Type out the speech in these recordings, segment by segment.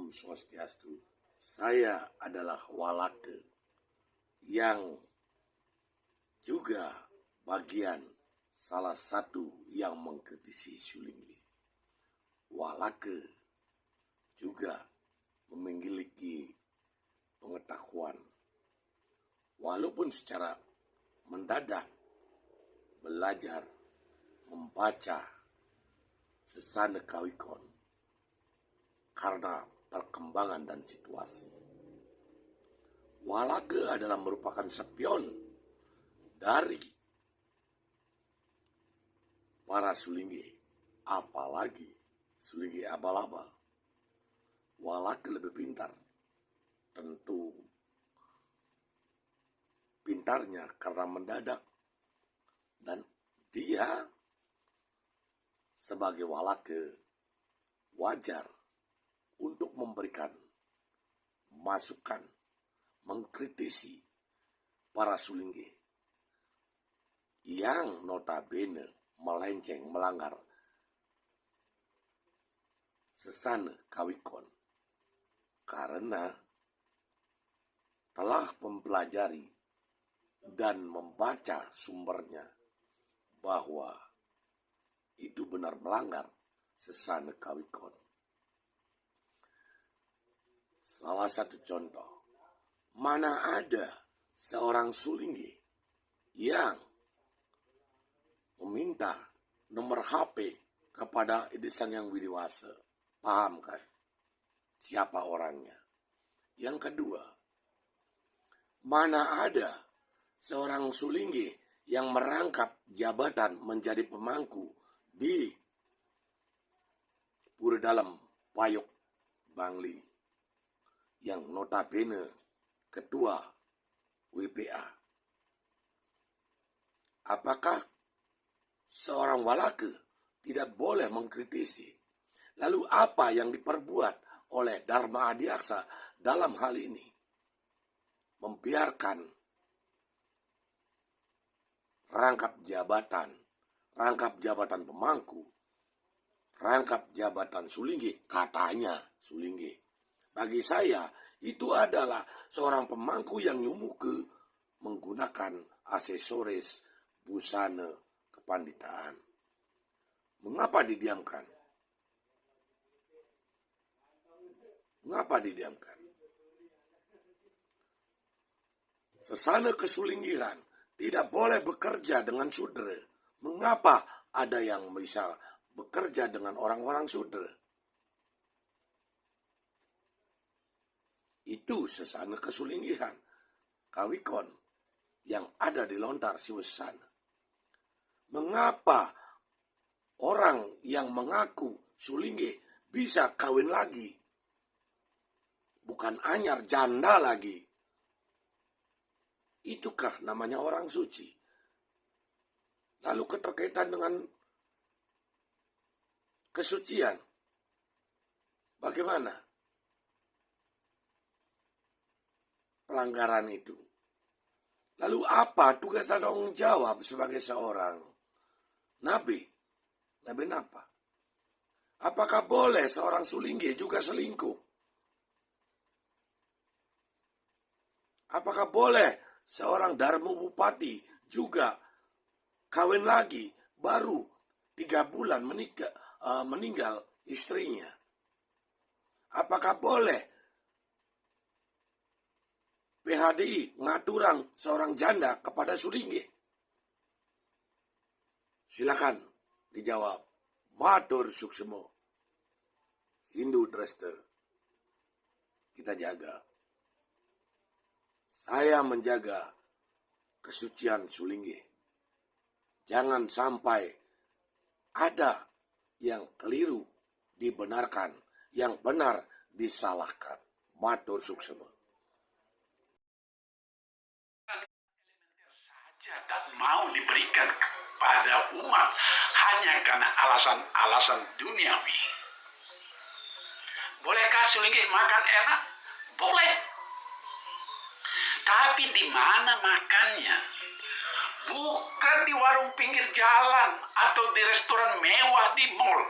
Om Swastiastu. Saya adalah Walake yang juga bagian salah satu yang mengkritisi Sulinggi. Walake juga memiliki pengetahuan, walaupun secara mendadak belajar membaca Sesana Kawikon karena perkembangan dan situasi. Walake adalah merupakan spion dari para Sulinggi, apalagi Sulinggi abal-abal. Walake lebih pintar, tentu pintarnya karena mendadak, dan dia sebagai Walake wajar untuk memberikan masukan, mengkritisi para Sulinggi yang notabene melenceng, melanggar Sesana Kawikon karena telah mempelajari dan membaca sumbernya bahwa itu benar melanggar Sesana Kawikon. Salah satu contoh, mana ada seorang Sulinggi yang meminta nomor HP kepada Edi Sangyang Widiwasa. Paham kan siapa orangnya? Yang kedua, mana ada seorang Sulinggi yang merangkap jabatan menjadi pemangku di Pura Dalam Payok Bangli yang notabene ketua WPA. Apakah seorang Walake tidak boleh mengkritisi? Lalu apa yang diperbuat oleh Dharma Adiaksa dalam hal ini? Membiarkan rangkap jabatan pemangku, rangkap jabatan Sulinggi, katanya Sulinggi. Bagi saya, itu adalah seorang pemangku yang nyumuke menggunakan aksesoris busana kepanditaan. Mengapa didiamkan? Mengapa didiamkan? Sesana kesulinggihan tidak boleh bekerja dengan sudra. Mengapa ada yang bisa bekerja dengan orang-orang sudra? Itu Sesana kesulinggihan Kawikon yang ada di lontar Siwasana. Mengapa orang yang mengaku Sulinggi bisa kawin lagi? Bukan anyar, janda lagi. Itukah namanya orang suci? Lalu keterkaitan dengan kesucian, bagaimana pelanggaran itu? Lalu apa tugas dan tanggung jawab sebagai seorang nabi? Nabi apa? Apakah boleh seorang Sulinggi juga selingkuh? Apakah boleh seorang Darmo Bupati juga kawin lagi baru 3 bulan meninggal istrinya? Apakah boleh PHDI ngaturang seorang janda kepada Sulinggi? Silakan dijawab. Matur suksemo. Hindu Dresta. Kita jaga. Saya menjaga kesucian Sulinggi. Jangan sampai ada yang keliru dibenarkan, yang benar disalahkan. Matur suksema. Saja tak mau diberikan kepada umat hanya karena alasan-alasan duniawi. Bolehkah Sulinggi makan enak? Boleh. Tapi di mana makannya? Bukan di warung pinggir jalan atau di restoran mewah di mall.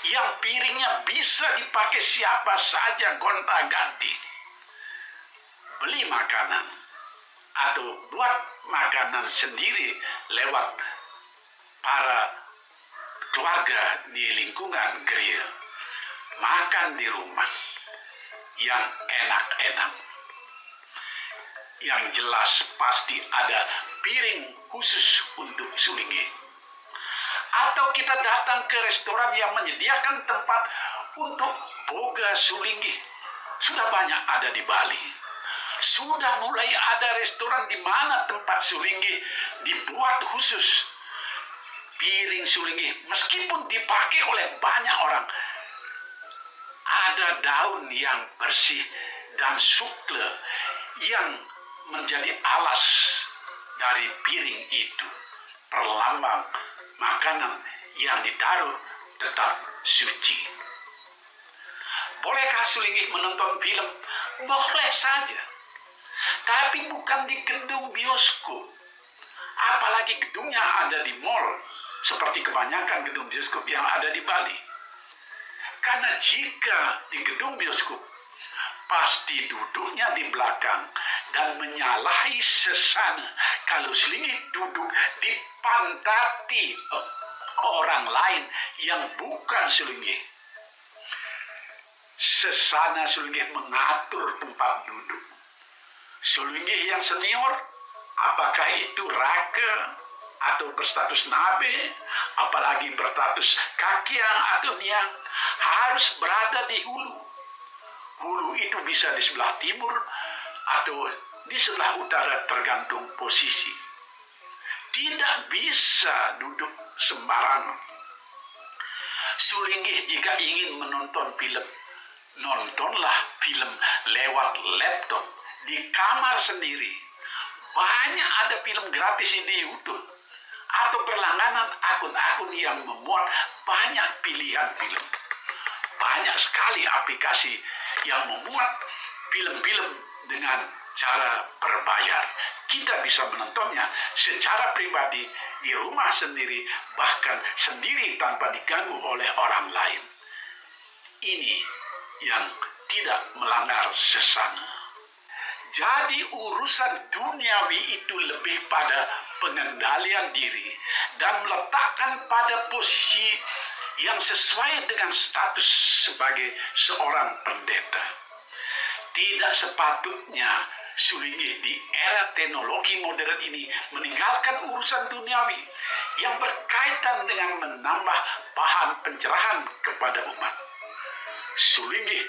yang piringnya bisa dipakai siapa saja gonta-ganti. Beli makanan atau buat makanan sendiri lewat para keluarga di lingkungan gereja. Makan di rumah yang enak-enak. Yang jelas pasti ada piring khusus untuk sulinggi. Atau kita datang ke restoran yang menyediakan tempat untuk boga sulinggi. Sudah banyak ada di Bali. Sudah mulai ada restoran di mana tempat sulinggi dibuat khusus. Piring sulinggi meskipun dipakai oleh banyak orang, ada daun yang bersih dan sukle yang menjadi alas dari piring itu. Perlambang makanan yang ditaruh tetap suci. Bolehkah sulinggi menonton film? Boleh saja. Tapi bukan di gedung bioskop. Apalagi gedungnya ada di mall, seperti kebanyakan gedung bioskop yang ada di Bali. Karena jika di gedung bioskop, pasti duduknya di belakang dan menyalahi sesana kalau sulinggi duduk dipantati orang lain yang bukan sulinggi. Sesana sulinggi mengatur tempat duduk. Sulinggi yang senior, apakah itu raka atau berstatus nabe, apalagi berstatus kakiang atau niang, harus berada di hulu. Hulu itu bisa di sebelah timur atau di sebelah utara tergantung posisi. Tidak bisa duduk sembarangan. Sulinggi jika ingin menonton film, nontonlah film lewat laptop di kamar sendiri. Banyak ada film gratis di YouTube atau berlangganan akun-akun yang memuat banyak pilihan film. Banyak sekali aplikasi yang memuat film-film dengan cara berbayar. Kita bisa menontonnya secara pribadi di rumah sendiri, bahkan sendiri tanpa diganggu oleh orang lain. Ini yang tidak melanggar sesana. Jadi urusan duniawi itu lebih pada pengendalian diri dan meletakkan pada posisi yang sesuai dengan status sebagai seorang pendeta. Tidak sepatutnya sulinggi di era teknologi modern ini meninggalkan urusan duniawi yang berkaitan dengan menambah bahan pencerahan kepada umat. Sulinggi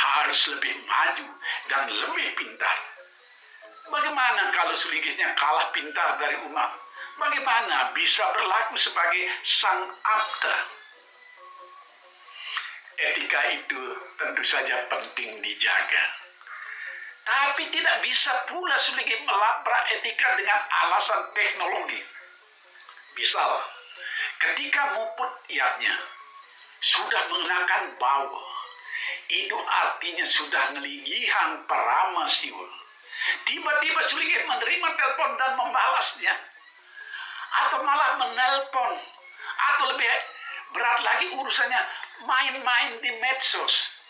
harus lebih maju dan lebih pintar. Bagaimana kalau sulingginya kalah pintar dari umat? Bagaimana bisa berlaku sebagai sang abda? Etika itu tentu saja penting dijaga. Tapi tidak bisa pula sulinggi melabrak etika dengan alasan teknologi. Misal, ketika muput iatnya sudah mengenakan bau, itu artinya sudah ngeligihan parama siul. Tiba-tiba sulinggi menerima telepon dan membalasnya. Atau malah menelpon. Atau lebih berat lagi urusannya main-main di medsos.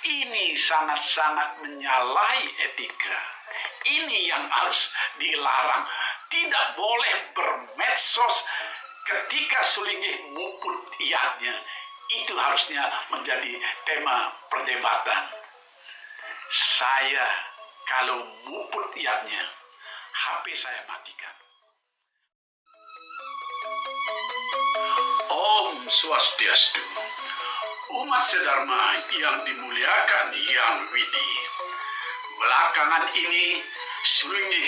Ini sangat-sangat menyalahi etika. Ini yang harus dilarang. Tidak boleh bermedsos ketika sulinggi muput iatnya. Itu harusnya menjadi tema perdebatan. Saya kalau muput iatnya, HP saya matikan. Om Swastiastu. Umat sedharma yang dimuliakan Yang Widi. Belakangan ini sulinggi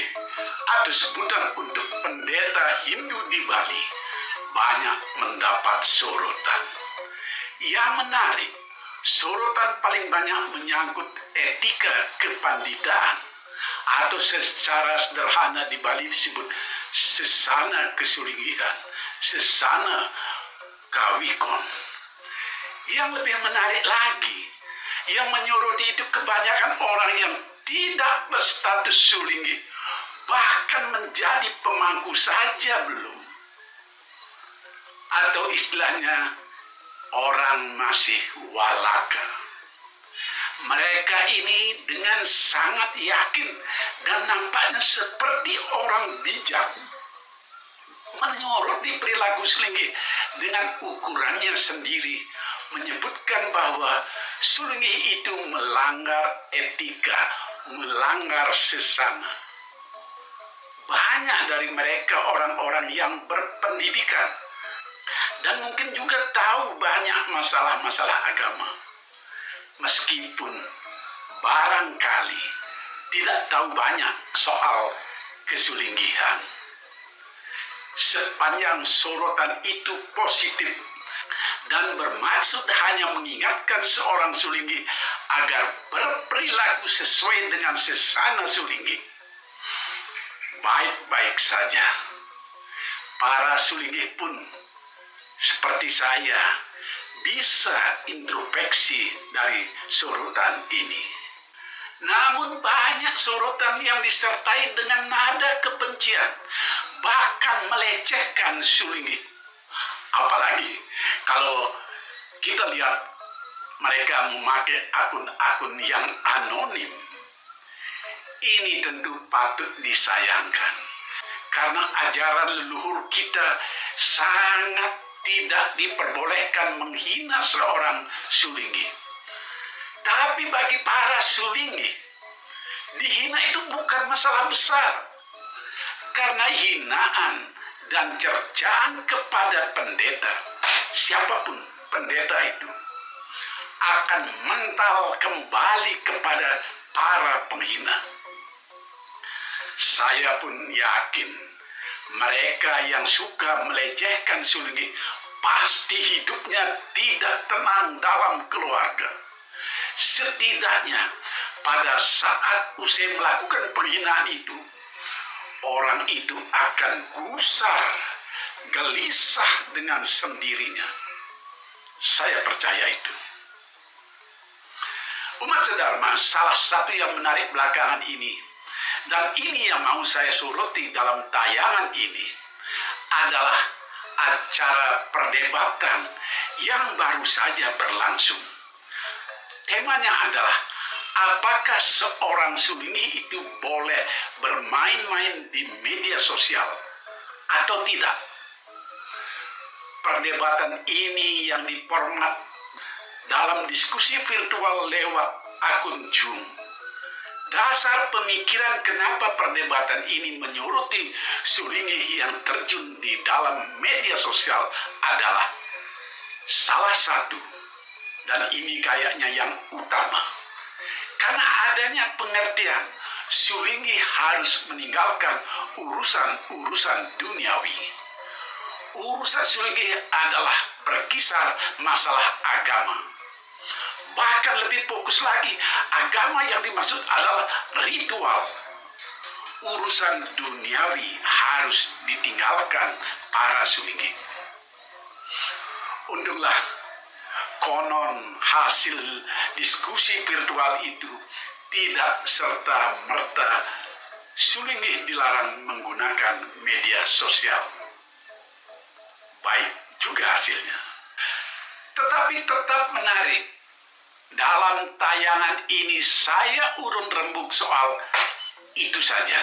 atau sebutan untuk pendeta Hindu di Bali banyak mendapat sorotan. Yang menarik, sorotan paling banyak menyangkut etika kepanditaan atau secara sederhana di Bali disebut sesana kesulinggihan, sesana kawikon. Yang lebih menarik lagi, yang menyoroti itu kebanyakan orang yang tidak berstatus sulinggi, bahkan menjadi pemangku saja belum. Atau istilahnya orang masih walaka. Mereka ini dengan sangat yakin dan nampaknya seperti orang bijak menyoroti perilaku selingkuh dengan ukurannya sendiri, menyebutkan bahwa selingkuh itu melanggar etika, melanggar sesama. Banyak dari mereka orang-orang yang berpendidikan dan mungkin juga tahu banyak masalah-masalah agama, meskipun barangkali tidak tahu banyak soal kesulinggihan. Sepanjang sorotan itu positif dan bermaksud hanya mengingatkan seorang sulinggi agar berperilaku sesuai dengan sesana sulinggi, baik-baik saja. Para sulinggi pun seperti saya bisa introspeksi dari sorotan ini. Namun banyak sorotan yang disertai dengan nada kebencian, bahkan melecehkan sulinggi. Apalagi kalau kita lihat mereka memakai akun-akun yang anonim. Ini tentu patut disayangkan, karena ajaran leluhur kita sangat tidak diperbolehkan menghina seorang sulinggi. Tapi bagi para sulinggi, dihina itu bukan masalah besar, karena hinaan dan cercaan kepada pendeta, siapapun pendeta itu, akan mental kembali kepada para penghina. Saya pun yakin mereka yang suka melecehkan sulinggi pasti hidupnya tidak tenang dalam keluarga. Setidaknya pada saat usai melakukan penghinaan itu, orang itu akan gusar, gelisah dengan sendirinya. Saya percaya itu. Umat sedharma, salah satu yang menarik belakangan ini, dan ini yang mau saya soroti dalam tayangan ini, adalah acara perdebatan yang baru saja berlangsung. Temanya adalah, apakah seorang sulinggi itu boleh bermain-main di media sosial atau tidak? Perdebatan ini yang diformat dalam diskusi virtual lewat akun Zoom. Dasar pemikiran kenapa perdebatan ini menyoroti sulinggi yang terjun di dalam media sosial adalah salah satu, dan ini kayaknya yang utama, karena adanya pengertian sulinggi harus meninggalkan urusan-urusan duniawi. Urusan sulinggi adalah berkisar masalah agama. Bahkan lebih fokus lagi, agama yang dimaksud adalah ritual. Urusan duniawi harus ditinggalkan para sulinggi. Untunglah konon hasil diskusi virtual itu tidak serta-merta sulinggi dilarang menggunakan media sosial. Baik juga hasilnya. Tetapi tetap menarik. Dalam tayangan ini saya urun rembuk soal itu saja.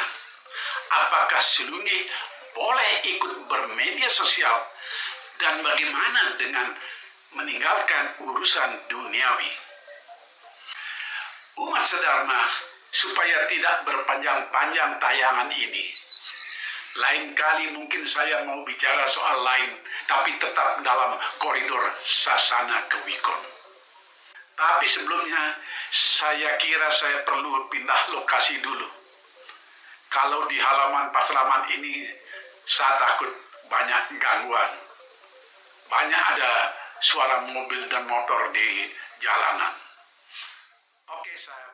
Apakah sulinggi boleh ikut bermedia sosial, dan bagaimana dengan meninggalkan urusan duniawi? Umat sedharma, supaya tidak berpanjang-panjang tayangan ini, lain kali mungkin saya mau bicara soal lain, tapi tetap dalam koridor sasana kewikon. Tapi sebelumnya, saya kira saya perlu pindah lokasi dulu. Kalau di halaman Paslaman ini, saya takut banyak gangguan. Banyak ada suara mobil dan motor di jalanan. Oke, saya